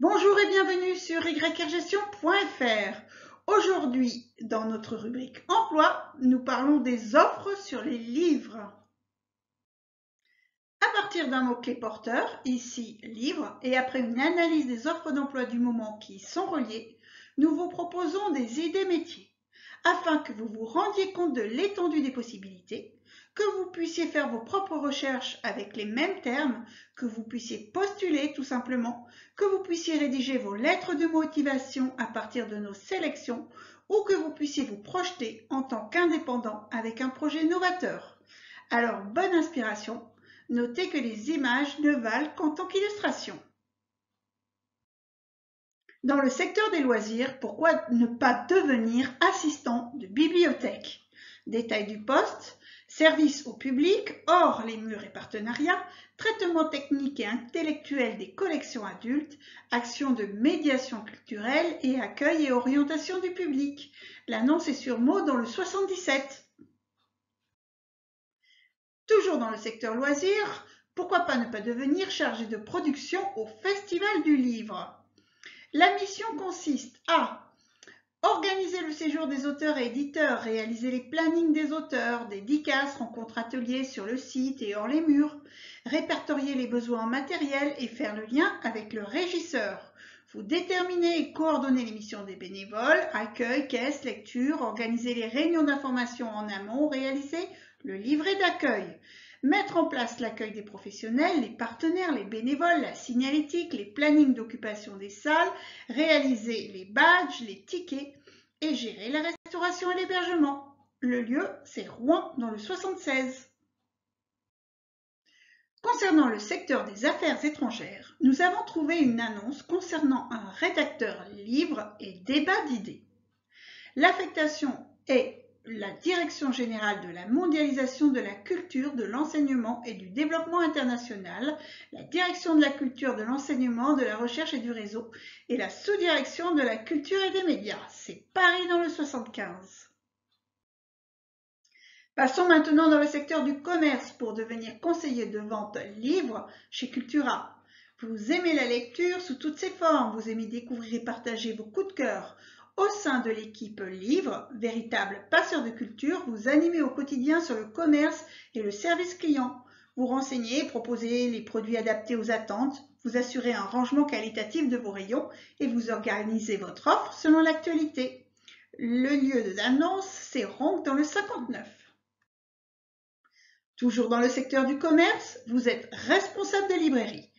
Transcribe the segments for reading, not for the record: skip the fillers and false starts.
Bonjour et bienvenue sur yrgestion.fr. Aujourd'hui, dans notre rubrique Emploi, nous parlons des offres sur les livres. À partir d'un mot-clé porteur, ici livre, et après une analyse des offres d'emploi du moment qui y sont reliées, nous vous proposons des idées métiers, afin que vous vous rendiez compte de l'étendue des possibilités, que vous puissiez faire vos propres recherches avec les mêmes termes, que vous puissiez postuler tout simplement, que vous puissiez rédiger vos lettres de motivation à partir de nos sélections ou que vous puissiez vous projeter en tant qu'indépendant avec un projet novateur. Alors, bonne inspiration, notez que les images ne valent qu'en tant qu'illustration. Dans le secteur des loisirs, pourquoi ne pas devenir assistant de bibliothèque? Détail du poste, service au public, hors les murs et partenariats, traitement technique et intellectuel des collections adultes, action de médiation culturelle et accueil et orientation du public. L'annonce est sur Meaux dans le 77. Toujours dans le secteur loisirs, pourquoi pas ne pas devenir chargé de production au Festival du Livre? La mission consiste à organiser le séjour des auteurs et éditeurs, réaliser les plannings des auteurs, dédicaces, rencontres ateliers sur le site et hors les murs, répertorier les besoins en matériel et faire le lien avec le régisseur. Vous déterminer et coordonner les missions des bénévoles, accueil, caisse, lecture, organiser les réunions d'information en amont, réaliser le livret d'accueil. Mettre en place l'accueil des professionnels, les partenaires, les bénévoles, la signalétique, les plannings d'occupation des salles, réaliser les badges, les tickets et gérer la restauration et l'hébergement. Le lieu, c'est Rouen dans le 76. Concernant le secteur des affaires étrangères, nous avons trouvé une annonce concernant un rédacteur livre et débat d'idées. L'affectation est la Direction générale de la mondialisation de la culture, de l'enseignement et du développement international, la Direction de la culture, de l'enseignement, de la recherche et du réseau et la sous-direction de la culture et des médias. C'est Paris dans le 75. Passons maintenant dans le secteur du commerce pour devenir conseiller de vente livre chez Cultura. Vous aimez la lecture sous toutes ses formes, vous aimez découvrir et partager vos coups de cœur. Au sein de l'équipe Livre, véritable passeur de culture, vous animez au quotidien sur le commerce et le service client. Vous renseignez, proposez les produits adaptés aux attentes, vous assurez un rangement qualitatif de vos rayons et vous organisez votre offre selon l'actualité. Le lieu de l'annonce, c'est Ronc dans le 59. Toujours dans le secteur du commerce, vous êtes responsable de librairie.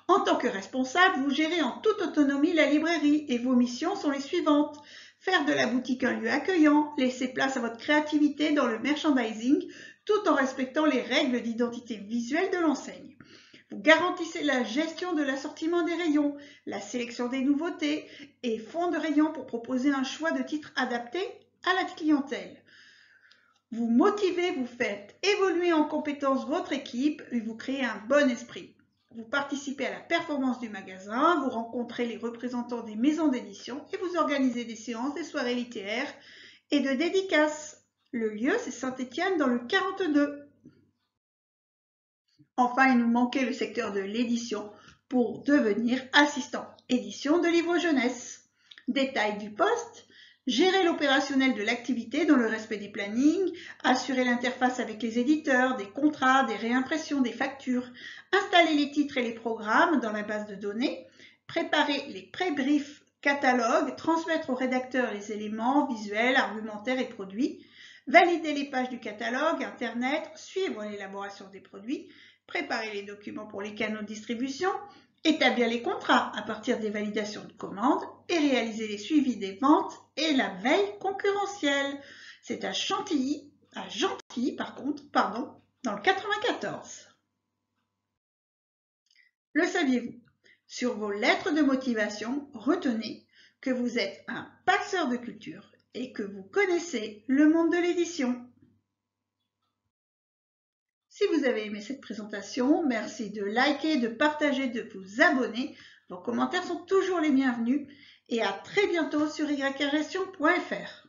En tant que responsable, vous gérez en toute autonomie la librairie et vos missions sont les suivantes. Faire de la boutique un lieu accueillant, laisser place à votre créativité dans le merchandising, tout en respectant les règles d'identité visuelle de l'enseigne. Vous garantissez la gestion de l'assortiment des rayons, la sélection des nouveautés et fond de rayons pour proposer un choix de titres adaptés à la clientèle. Vous motivez, vous faites évoluer en compétence votre équipe et vous créez un bon esprit. Vous participez à la performance du magasin, vous rencontrez les représentants des maisons d'édition et vous organisez des séances, des soirées littéraires et de dédicaces. Le lieu, c'est Saint-Étienne dans le 42. Enfin, il nous manquait le secteur de l'édition pour devenir assistant édition de livres jeunesse. Détail du poste. Gérer l'opérationnel de l'activité dans le respect des plannings, assurer l'interface avec les éditeurs, des contrats, des réimpressions, des factures, installer les titres et les programmes dans la base de données, préparer les pré-briefs catalogues, transmettre au rédacteur les éléments visuels, argumentaires et produits, valider les pages du catalogue, Internet, suivre l'élaboration des produits, préparer les documents pour les canaux de distribution, établir les contrats à partir des validations de commandes et réaliser les suivis des ventes et la veille concurrentielle. C'est à Gentilly, dans le 94. Le saviez-vous? Sur vos lettres de motivation, retenez que vous êtes un passeur de culture et que vous connaissez le monde de l'édition. Si vous avez aimé cette présentation, merci de liker, de partager, de vous abonner. Vos commentaires sont toujours les bienvenus et à très bientôt sur yrgestion.fr.